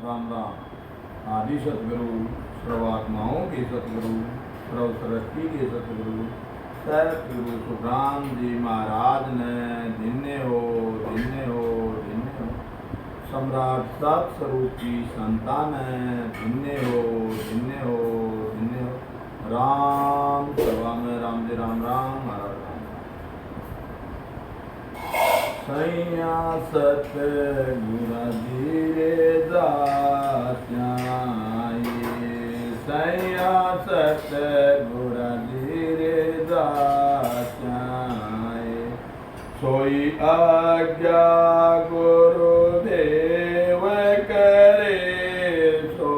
राम राम। आदि सतगुरु, सर्वात्माओं के सतगुरु, सर्व सृष्टि के सतगुरु सतगुरु सुखराम जी महाराज ने धन्य हो, धन्य हो, धन्य हो। सम्राट सत स्वरूप की संतान है, धन्य हो, धन्य हो, धन्य हो। राम सभा में राम जी राम राम महाराज राम। सैया सतगुरु धीरे दास्याए, सैया सतगुरु धीरे दास्याए। सोई आज्ञा गुरुदेव करे सो,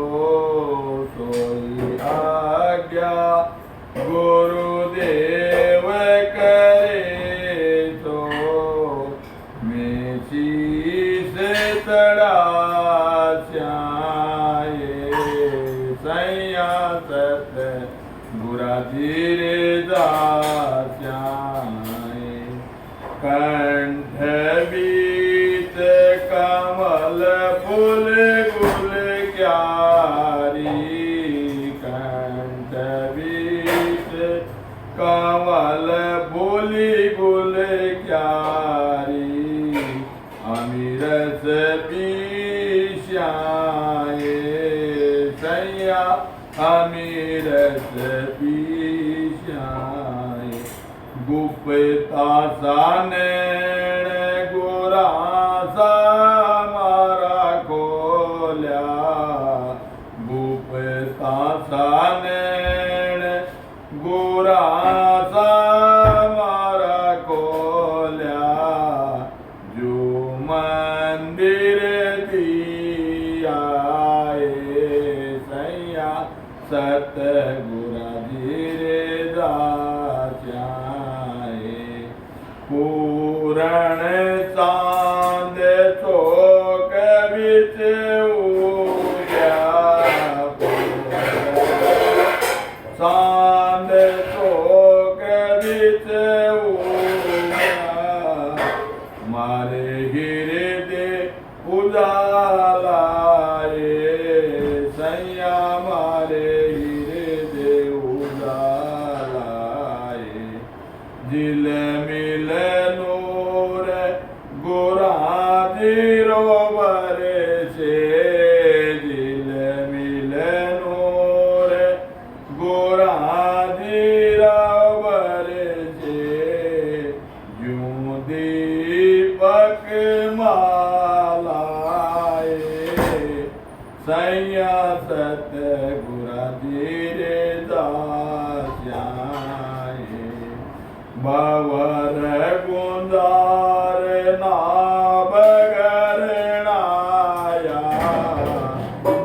सोई आज्ञा गुरुदेव करे सो। मैं शीश चढ़ा स्याए, सैया सतगुरु धीरे दास्याए। कंठ बीत कमल फूल गुल क्यारी, कंठ बीत कमल बोली गुल क्यारी। अमीरस पीश्याए, सैया अमीरस पीश्याए। गुप्ता सा नैण गोरा सा मारा खोल्या, गुप्ता सा नैण गोरा सा मारा खोल्या। जो मंदिर दिया सैया सतगुरु धीरे दास्याए। पूरण चांद चौक बिच उगया, चांद चौक बिच उगया। मारे हृदय उजाला सैया, मारे हृदय उजाला। दिल मिल नूर गोरा दिरोवर से, दिल मिल नूर गोरा दिरोवर से। यूं दीपक मालाए, सैया सतगुरु धीरे दास्याए। बावर गुंदार नाभ गरणाया,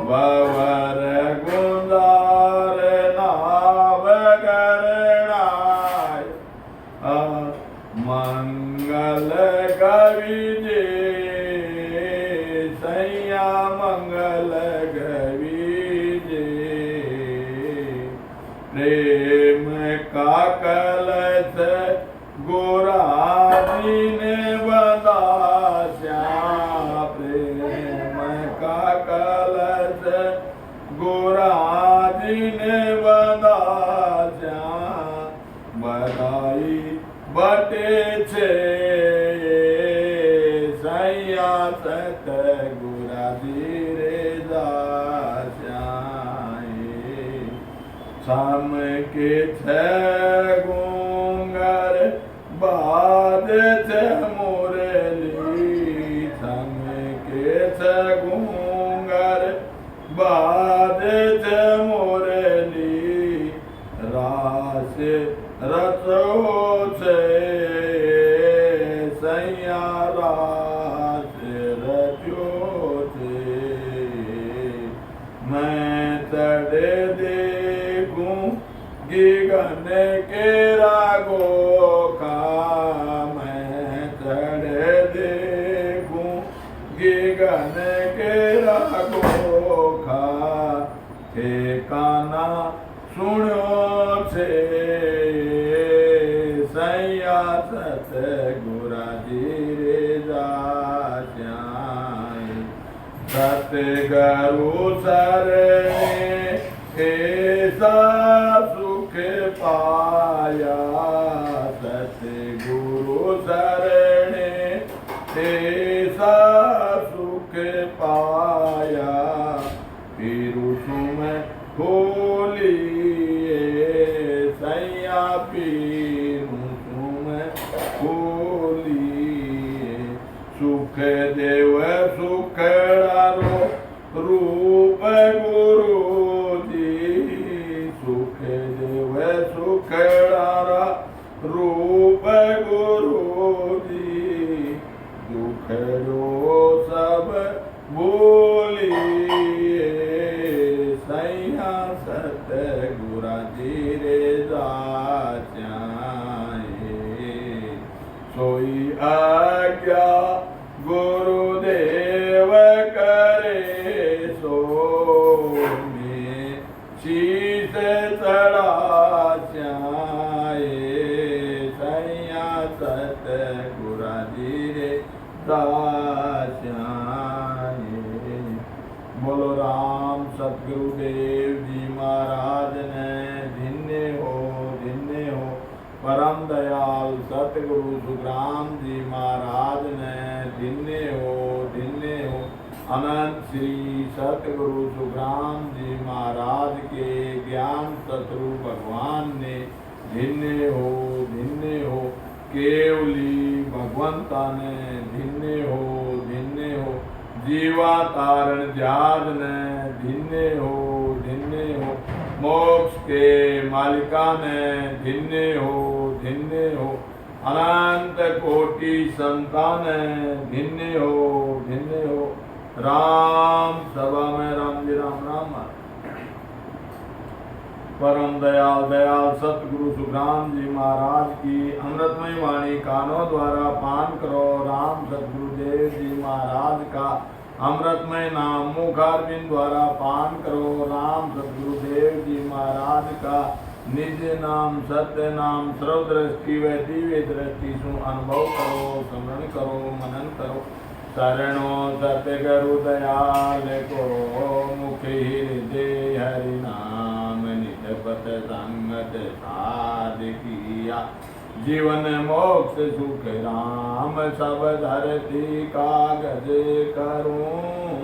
बावर गुंदार नाभ गरणाया। मंगल कवि जे सैया मंगल कवि जे। प्रेम का कलश गोरा जी ने बंधास्या, प्रेम का कलश गोरा जी ने बंधास्या। बधाई बटे छे सैया सतगुरु धीरे दास्याए। शाम के छह गुंगर बाद छह मुरली, शाम के छह गुंगर बाद छह मुरली। रास रचो छे सैया, रास रचो छे। मैं चढ़े देखूं गगन के रागो का, मैं चढ़े देखूं गगन के रागो का। ठिकाना सुनो छे सैया सतगुरु धीरे दास्याए। सतगुरु सरणे ऐसा सुख पाया, सतगुरु सरणे ऐसा सुख पाया, फिर सुम खोलिए सैया फिर सुम खोलिए, सुख देव सुखड़ारो रूप गुरु जी, सुख देव सुखड़ारा रूप गुरु जी, दुख जो सब बोलिए सैया सतगुरा जी रे जाए, सोई आज्ञा गुरुदेव करे, सो में शीश चढ़ा जाए सैया सतगुरा जी रे जाए। बोलो राम सतगुरुदेव जी महाराज ने धन्य हो परम दयाल सतगुरु सुखराम जी महाराज ने धन्य हो अनंत श्री सतगुरु सुखराम जी महाराज के ज्ञान शत्रु भगवान ने धन्य हो केवली भगवंता ने धन्य हो जीवा तारण जाग ने धन्य हो मोक्ष के मालिका ने धन्य हो अनंत कोटि संतान धन्य हो राम सभा में राम जी राम राम। परम दयाल सतगुरु सुखराम जी महाराज की अमृतमय वाणी कानों द्वारा पान करो, राम सतगुरुदेव जी महाराज का अमृतमय नाम मुखारबिंद द्वारा पान करो, राम सतगुरुदेव जी महाराज का निज नाम सत्य नाम सर्व दृष्टि व दिव्य दृष्टि सु अनुभव करो, स्मरण करो, मनन करो। शरणो सतगुरु दयाल को मुख हृदय हरि नाम निजपत संगत साध किया, जीवन मोक्ष सुख राम सब धरती कागज करूं,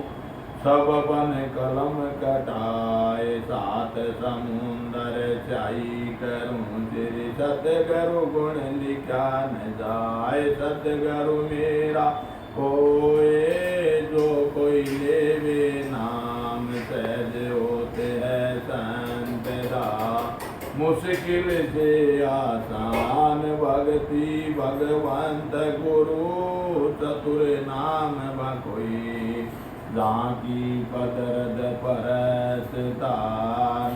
सब बन कलम कटाए सात समुंदर चाई करूं, तेरे सतगुरु गुण लिखा न जाए, सतगुरु मेरा कोई जो कोई लेवे नाम सहज होते है संत दा, मुश्किल से आसान भक्ति भगवंत गुरु चतुर नाम कोई, जाकी पदरद परसता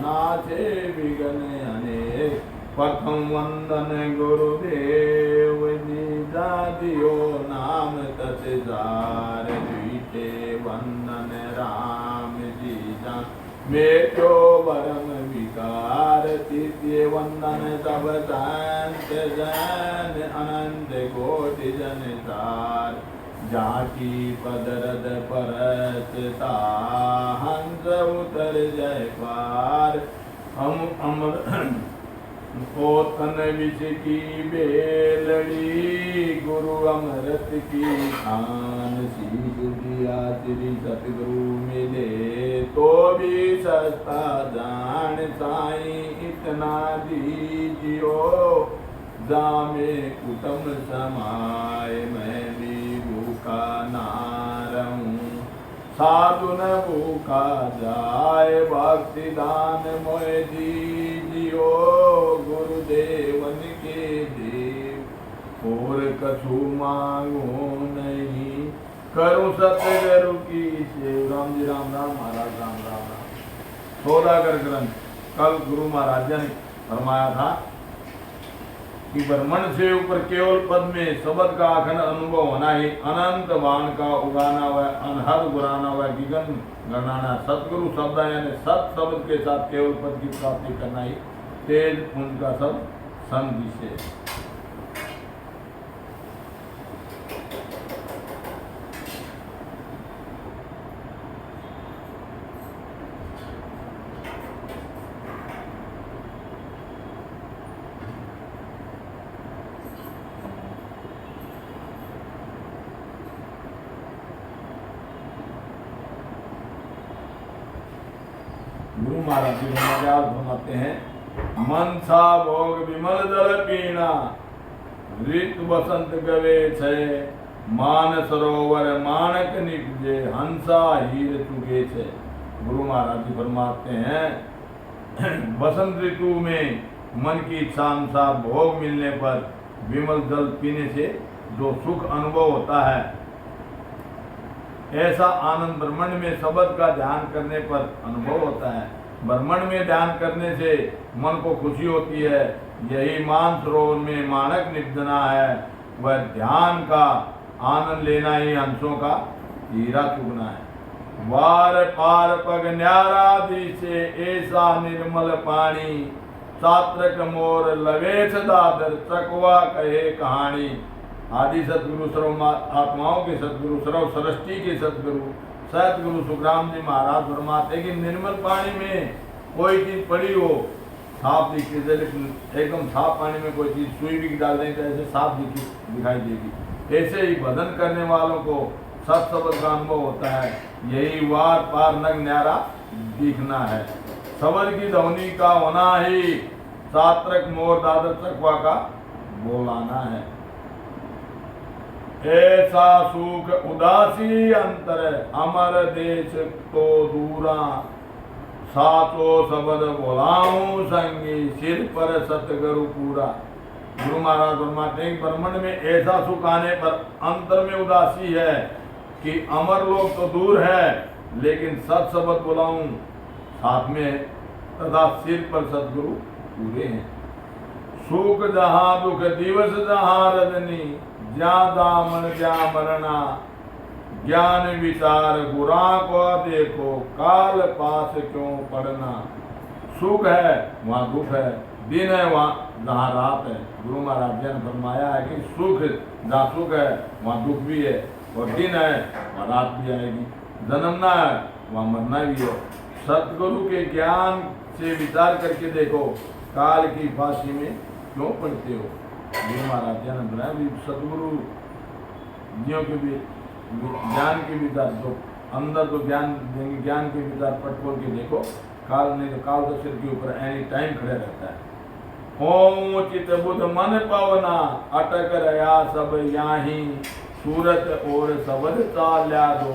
नाचे विघ्न अनेक, प्रथम वंदन गुरुदेव जी जादियो नाम तत्जार, द्वितीय वंदन राम जी जान में क्यों वरम विकार, तृतीय वंदन सब संत जन अनंत कोटि जन सार, जाकी पदरद परसता हंस उतर जय पार, हम अमर ओतन विष की बेलड़ी, गुरु अमृत की खान, शीश दिया श्री सतगुरु मिले तो भी सस्ता जान, साईं इतना दीजियो जामे कुटुंब समाए, मैं भी भूखा ना रहूं, साधु न भूखा जाए, भक्ति दान मोय दीजियो गुरुदेवन के देव, और कछु मांगो नहीं करूं सतगुरु की सेव। राम जी राम राम महाराज राम राम राम। 16 ग्रंथ कल गुरु महाराज ने फरमाया था कि ब्रह्मण से ऊपर केवल पद में शब्द का अखंड अनुभव होना ही, अनंत बाण का उगाना व अनहद गुराना व गिगन गणाना, सतगुरु शब्द यानी सत शब्द के साथ केवल पद की प्राप्ति करना ही तेज पुंज का सब संधि से। गुरु महाराज जी फरमाते हैं, मनसा भोग विमल जल पीना, ऋतु बसंत गवे छे, मान सरोवर मानक निपजे, हंसा हीर चुगे छे। गुरु महाराज जी फरमाते हैं, बसंत ऋतु में मन की इच्छा अनुसार भोग मिलने पर विमल जल पीने से जो सुख अनुभव होता है, ऐसा आनंद ब्रह्मांड में शब्द का ध्यान करने पर अनुभव होता है। ब्रह्मांड में ध्यान करने से मन को खुशी होती है। यही मान सरोवर में मानक निपजना है। वह ध्यान का आनंद लेना ही हंसों का हीरा चुगना है। वार पार पग न्यारा दिसे, ऐसा निर्मल पानी, सात्रक मोर लवेश दादर, चकवा कहे कहानी। आदि सतगुरु सर्व आत्माओं के सतगुरु, सर्व सृष्टि के सतगुरु सतगुरु सुखराम जी महाराज फरमाते कि निर्मल पानी में कोई चीज पड़ी हो, साफ दिखती है, एकदम साफ पानी में कोई चीज सुई भी डाल दें तो ऐसे साफ दिखाई देगी। ऐसे ही भजन करने वालों को सत शब्द का अनुभव होता है। यही वार पार नग न्यारा दिखना है। शब्द की ध्वनि का होना ही सात्रक मोर दादर चकवा का बोलाना है। ऐसा सुख उदासी अंतर, अमर देश तो दूरा, साचो शब्द बोलाऊं संगी, सिर पर सतगुरु पूरा। गुरु महाराज फरमाते हैं, ब्रह्मांड में ऐसा सुख आने पर अंतर में उदासी है कि अमर लोग तो दूर है, लेकिन सत शब्द बोलाऊं साथ में, तथा सिर पर सतगुरु पूरे हैं। सुख जहां दुख दिवस जहां रजनी, ज्ञान दामन ज्ञान मरना, ज्ञान विचार गुरा को देखो, काल पास क्यों पढ़ना। सुख है वहाँ दुख है, दिन है वहाँ जहाँ रात है। गुरु महाराज जी ने फरमाया है कि सुख जहाँ सुख है वहाँ दुख भी है, और दिन है वहाँ रात भी आएगी, जन्मना है वहाँ मरना भी है। सतगुरु के ज्ञान से विचार करके देखो, काल की फांसी में क्यों पढ़ते हो। गुरु महाराज जी ने बताया, सतगुरु जियों के भी ज्ञान के विचार जो अंदर जो ज्ञान देंगे, ज्ञान के विचार पट खोल के देखो, काल नहीं तो काल तो सिर के ऊपर एनी टाइम खड़े रहता है। ओम चित बुध मन पवना, अटक रहा सब याही, सूरत और सबद चाल्या दो,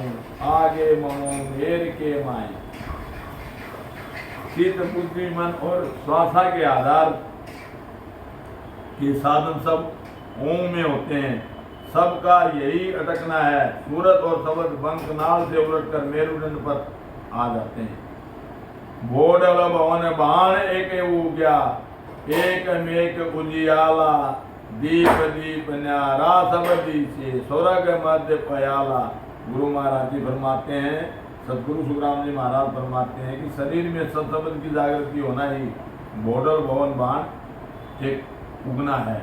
आगे ममो मेर के माई। चित बुद्धि मन और श्वासा के आधार के साधन सब ओम में होते हैं। सबका यही अटकना है। सूरत और शब्द बंकनाल से उलटकर मेरुदंड पर आ जाते हैं। बोडल भवन बाण एक उग्या, एक मेक उजियाला, दीप दीप न्यारा सब दीसे, स्वर्ग मध्य पयाला। गुरु महाराज जी फरमाते हैं, सतगुरु सुखराम जी महाराज फरमाते हैं कि शरीर में सत्शब्द की जागृति होना ही बोडल भवन बाण एक उगना है।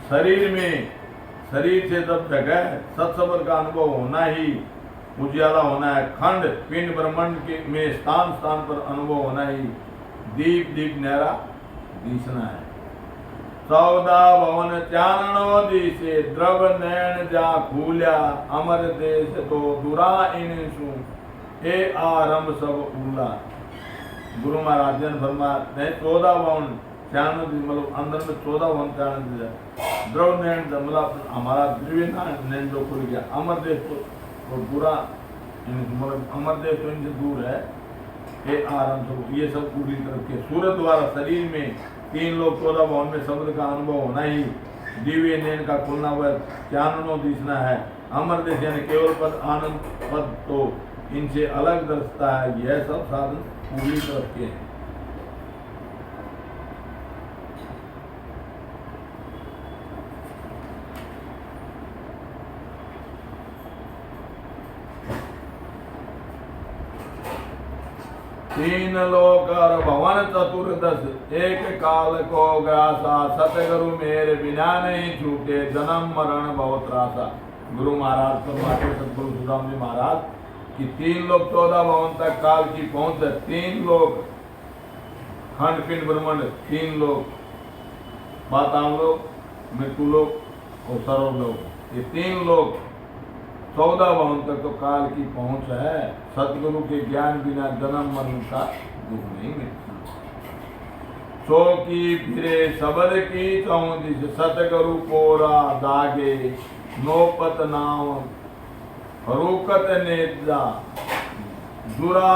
शरीर में शरीर से जब जगह सत्शब्द का अनुभव होना ही उजियाला होना है। खंड पिंड ब्रह्मांड के में स्थान स्थान पर अनुभव होना ही दीप दीप न्यारा दिसना है। 14 भवन चारणो दिसे, द्रव नैन जा खूल्या, अमर देश तो दुरा इनसु, ए आरंभ सब उला। गुरु महाराज ने फरमाते हैं 14 भवन चारण, मतलब अंदर में 14 भवन चारण दिया। द्रव नैन मतलब हमारा द्रव्य नैन जो खुल गया। अमर देश तो बुरा, मतलब अमर देश तो इनसे दूर है। ये आरंभ सब, ये सब पूरी तरफ के सूरत द्वारा शरीर में 3 लोग 14 भवन में शब्द का अनुभव होना ही दिव्य नैन का खुलना हुआ चाननो दिसना है। अमर देश यानी केवल पद आनंद पद तो इनसे अलग दर्शता है। यह सब साधन पूरी तरफ के हैं। तीन लोक और भवन चतुर्दश, एक काल को ग्रासा, सतगुरु मेरे बिना नहीं छूटे, जन्म मरण बहुत रासा। गुरु महाराज फरमाते, सतगुरु सुखराम जी महाराज कि 3 लोग 14 भवन तक काल की पहुंच है। 3 लोग खंड पिंड ब्रह्मांड, 3 लोग पाताल लोग, मृत्यु लोग और सर्व लोग। ये 3 लोग 14 भवन तक तो काल की पहुंच है। सतगुरु के ज्ञान बिना जन्म मरण का दुख नहीं मिलता। सो की फिरे सबद की चौदिश सतगुरु कोरा दागे नोपत नाम रुकत नेजा दुरा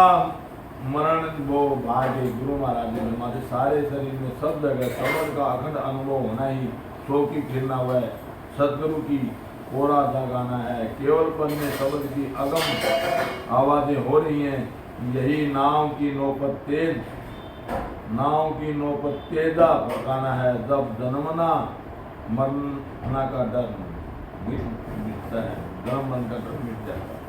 मरण वो भागे। गुरु महाराज ने हमारे सारे शरीर में सब जगह सबद का अखंड अनुभव होना ही सो की फिरना हुआ है। सतगुरु की कोरा जागाना है। केवल पद में शब्द की अगम आवाजें हो रही हैं। यही नाव की नौपत तेज, नाव की नौपत तेजा पकाना है। जब जन्मना मरना का डर मिटता है, जन्म मरण का डर मिट जाता है।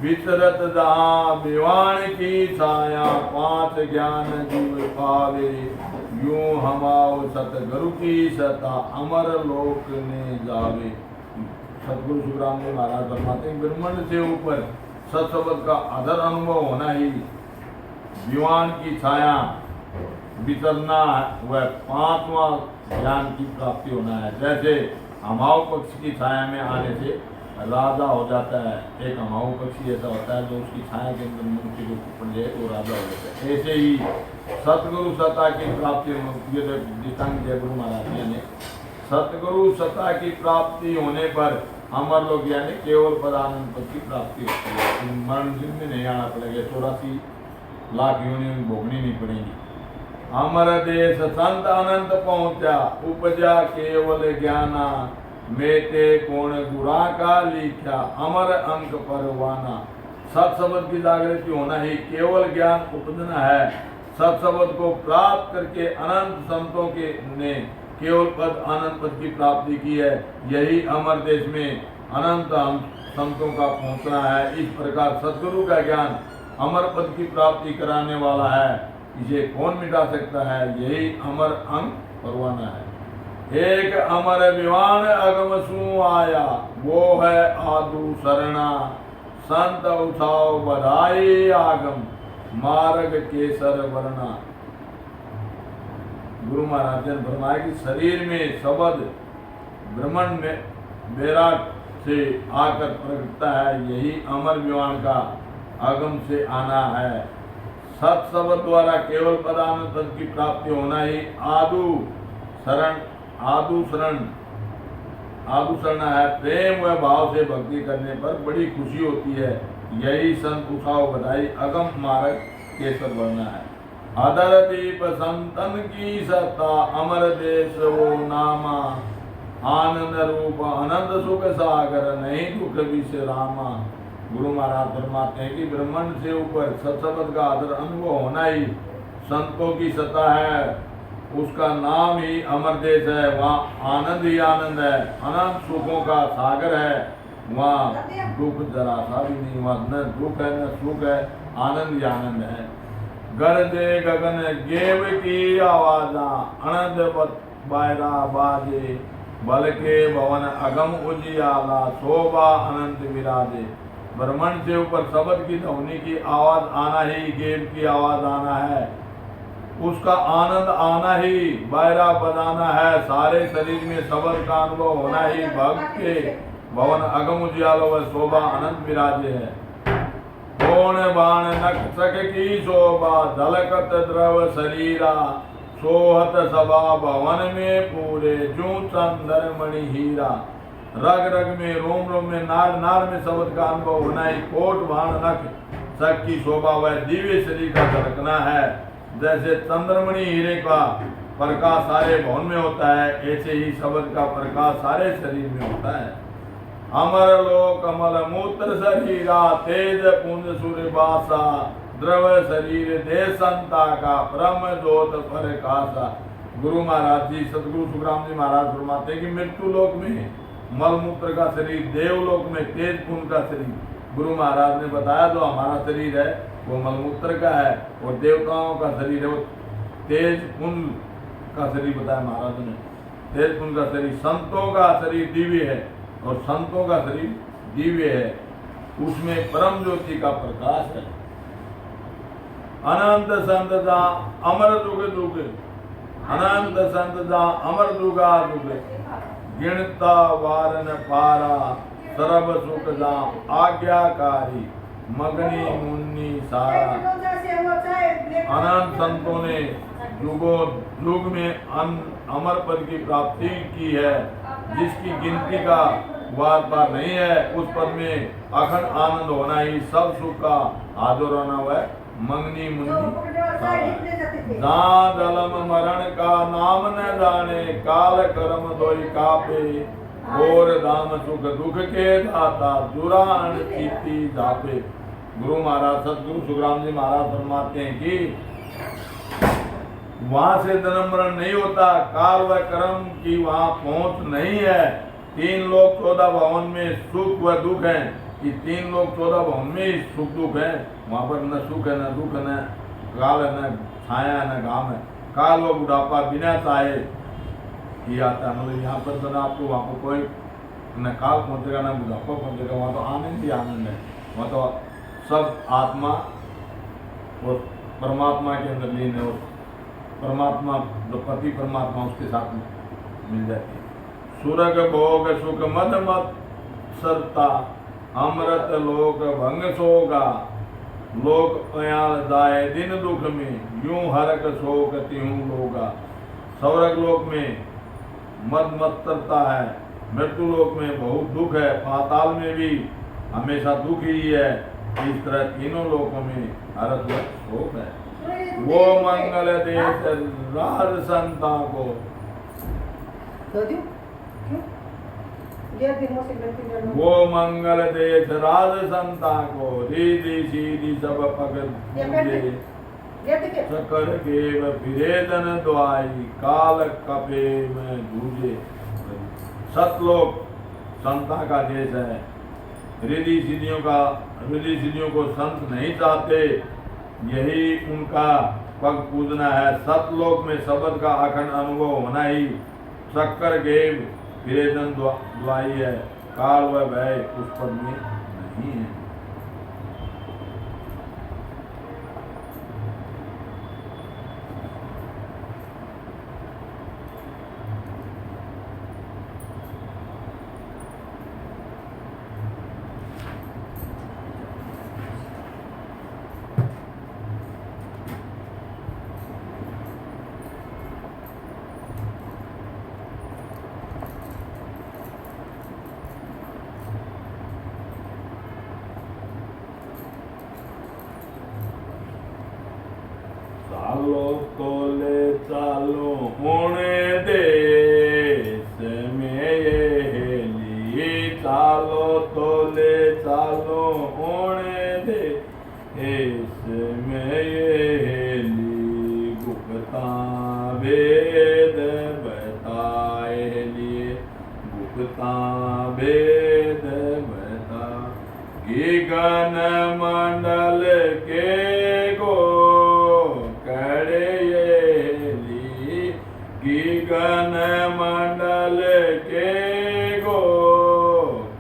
विचरत जहाँ विवाण की छाया 5 ज्ञान जीव पावे। यूं हमाओ सतगुरु की सता अमर लोक ने जावे। सतगुरु सुखराम जी महाराज फरमाते हैं ब्रह्मांड से ऊपर सत्सबद का अधर अनुभव होना ही विवान की छाया विचरना वह 5वां ज्ञान की प्राप्ति होना है। जैसे हमाऊ पक्षी की छाया में आने से राजा हो जाता है। एक हमाऊ पक्षी ऐसा होता है जो उसकी छाया के अंदर मनुष्य को पड़ जाए तो राजा हो जाता है। ऐसे ही सतगुरु सत्ता की प्राप्ति जय गुरु महाराज ने सतगुरु सत्ता की प्राप्ति होने पर अमर लोग यानी केवल पदानंद पद की प्राप्ति होती है। मरण दिन में नहीं आना पड़ेगा। 84 लाख योनि भोगनी नहीं पड़ेगी। अमर देश संत अनंत पहुंचा उपजा केवल ज्ञाना। मेटे कोण गुरा का लिखा अमर अंक परवाना। सत्सबद की जागृति होना ही केवल ज्ञान उपजना है। सत्सबद को प्राप्त करके अनंत संतों के ने केवल पद अनंत पद की प्राप्ति की है। यही अमर देश में अनंत संतों का पहुंचना है। इस प्रकार सतगुरु का ज्ञान अमर पद की प्राप्ति कराने वाला है। इसे कौन मिटा सकता है? यही अमर अंग परवाना है। एक अमर विवान अगम सु आया वो है आदु शरणा। संत उठाओ बधाई आगम मार्ग केसर वर्णा। गुरु महाराज ने फरमाया कि शरीर में शब्द ब्रह्मांड में विराट से आकर प्रकटता है। यही अमर विवान का आगम से आना है। सत शब्द द्वारा केवल पदानंद पद की प्राप्ति होना ही आदु शरण है। प्रेम व भाव से भक्ति करने पर बड़ी खुशी होती है। यही संत उठाओ बधाई अगम मार्ग केसर बनना है। अदर दीप संतन की सत्ता अमर देश वो नामा। आनंद रूप अनंत सुख सागर नहीं दुख विश्रामा। गुरु महाराज फरमाते हैं कि ब्रह्मांड से ऊपर सत्सबद का आदर अनुभव होना ही संतों की सत्ता है। उसका नाम ही अमर देश है। वहाँ आनंद ही आनंद है। अनंत सुखों का सागर है। वहाँ दुख जरा सा भी नहीं। वहाँ न दुख है न सुख है, आनंद ही आनंद है। गरजे गगन गेव की आवाजा अनंत बायरा बाजे। बल के भवन अगम उजियाला शोभा अनंत विराजे। ब्रह्मांड से ऊपर शब्द की ध्वनि की आवाज आना ही गेव की आवाज आना है। उसका आनंद आना ही बायरा बजाना है। सारे शरीर में शब्द का अनुभव होना ही भक्त के भवन अगम उजियालो व शोभा अनंत विराजे है। कोण बाण नक्षक की शोभा झलकत द्रव शरीरा। सोहत सभा भवन में पूरे जू चंदर मणि हीरा। रग रग में रोम रोम में नार नार में शब्द का अनुभव होना ही कोट बाण नक्षक की शोभा व दिव्य शरीर का झलकना है। जैसे चंद्रमणि हीरे का प्रकाश सारे भवन में होता है, ऐसे ही शब्द का प्रकाश सारे शरीर में होता है। अमर लोक कमल मूत्र शरीरा तेज पुंज सूर्य बासा। द्रव शरीर देशंता का ब्रह्म ज्योत प्रकाशा। गुरु महाराज जी सतगुरु सुखराम जी महाराज फरमाते हैं कि मृत्यु लोक में मलमूत्र का शरीर, देवलोक में तेज पुंज का शरीर। गुरु महाराज ने बताया जो हमारा शरीर है वो मलमूत्र का है और देवताओं का शरीर है वो तेज पुंज का शरीर बताया महाराज ने। तेज पुंज का शरीर। संतों का शरीर दिव्य है और संतों का शरीर दिव्य है, उसमें परम ज्योति का प्रकाश है। अनंत संत जा अमर दुग दुग। अनंत संत जा अमर दुगा दुग। गिणता वारन पारा सर्व सुख धाम आज्ञाकारी मगनी मुन्नी सारा। अनंत संतों ने युगों युग में अमर पद की प्राप्ति की है, जिसकी गिनती का वार पार नहीं है। उस पद में अखंड आनंद होना ही सब सुख का आदर होना है। मंगनी मुन्नी जहाँ जलम मरण का नाम न जाने, काल कर्म दोई कापे, और दाम सुख दुख के दाता दुरान कीर्ति जापे। गुरु महाराज सतगुरु सुखराम जी महाराज फरमाते हैं कि वहां से जन्म मरण नहीं होता, काल व कर्म की वहां पहुंच नहीं है। 3 लोक 14 भवन में सुख व दुख है, कि 3 लोक 14 भवन में ही सुख दुख है। वहां पर न सुख है न दुख है, न काल है न छाया है न घाम है। काल व बुढ़ापा बिना चाहे ही आता है। मतलब यहाँ पर तो आपको वहाँ पर कोई न काल पहुँचेगा न बुढ़ापा पहुँचेगा, वहाँ तो आनंद ही आनंद है। वहाँ तो सब आत्मा और परमात्मा के अंदर लीन है, और परमात्मा जो पति परमात्मा उसके साथ मिल जाती है। सुरग भोग सुख मद मत सरता, अमृत लोक भंग सोगा, लोक अयाल जाए दिन दुख में, यूं हरक शोक तिहूं लोगा। स्वर्ग लोक में मद मत्तरता है, मृत्यु लोक में बहुत दुख है, पाताल में भी हमेशा दुख ही है। इस तरह तीनों लोकों में हरक शोक है। वो मंगल देश राज संता को, वो मंगल देश राज संता को, रीति सीधी सब पग चकर के फिरेदन द्वाई, काल कपे में जूझे। सतलोक संता का देश है। रिद्धि सिद्धियों को संत नहीं चाहते, यही उनका पग पूजना है। सतलोक में शब्द का अखंड अनुभव होना ही शक्कर गेव फिरेदन द्वाई है। काल व भय उस पद में नहीं है। चालो तोले चालो होने देश में ये ली, चालो तोले चालो होने देश में ये ली, गुप्ता वेद बताए लिए, गुप्ता वेद बता। गगन मंडल के गगन मंडल के गो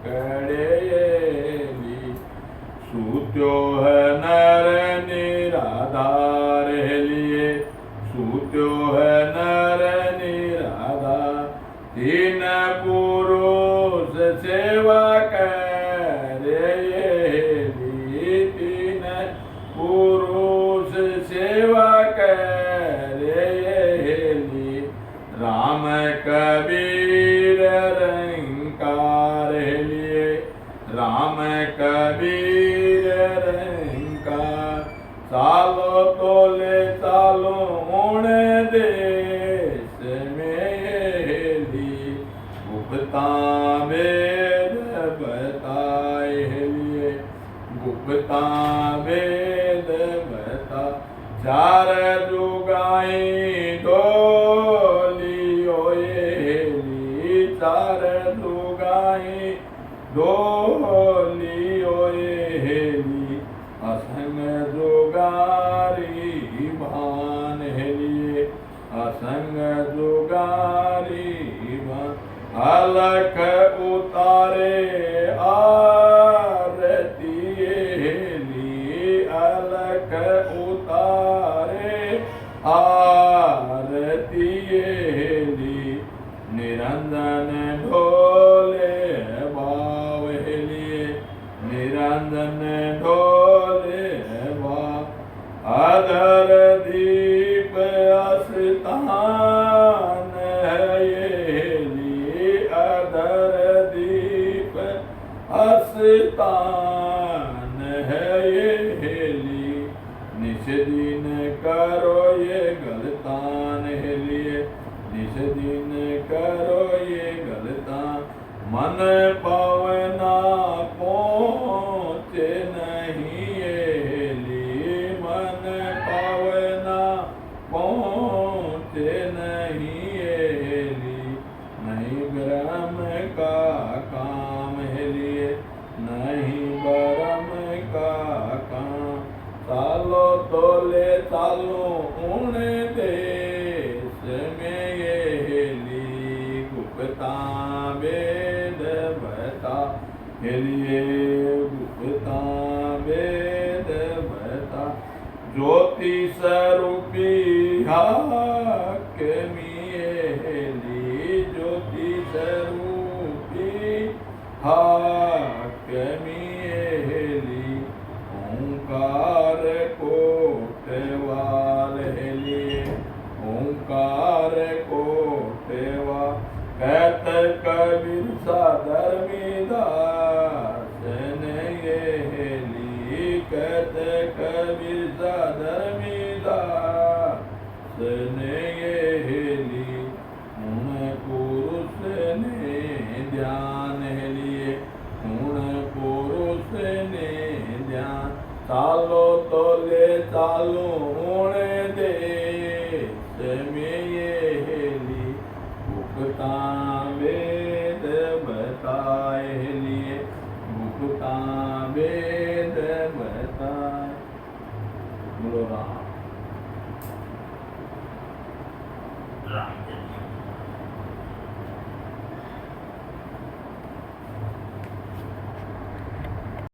कड़ेली, सूत्यो है नर निराधार लिए, सूत्यो है नर निराधार। 3 पुरुष सेवा करेली, 3 पुरुष सेवा करेली। राम कबीर रंकार लिए, राम कबीर रंकार। चालो तोले चालो होने देश में ली, गुप्ता वेद बताए लिए, गुप्ता वेद बता। 4 जुगाई डोलियो येली, 4 जुगाई डोलियो येली, असंग जुगारी भान हेलिए, असंग जुगारी भान। अलख उतारे आरती हेली, अलख उतारे आरती हेली, निरंजन ढोले बावे दिन करो ये गलतान हेलिए, जिस दिन करो ये गलतान, मन पावना पहुँचे नहीं हेली, मन पावना पहुँचे नहीं हेली, नहीं ब्रह्म का काम हेलिए, नहीं ब्रह्म का काम, चालो तोले चालो उन देश में ये हेली, गुप्ता वेद बता हेलिए, गुप्ता वेद बता, ज्योति स्वरूपी हाकमी हेली, ज्योति स्वरूपी हाकमी हेली, ओंकार कोटवाल हेलिए, ओंकार कोटवाल, कहत कबीर सादर दास ने ये हेली, कहत कबीर सादर दास ने ये हेली, उन पुरुष ने ध्यान हेलिए, उन पुरुष ने ध्यान, चालो तोले चालो उन देश में ये हेली, गुप्ता वेद बताए हेलिए, गुप्ता वेद बताए। बोलो राम। राम जय।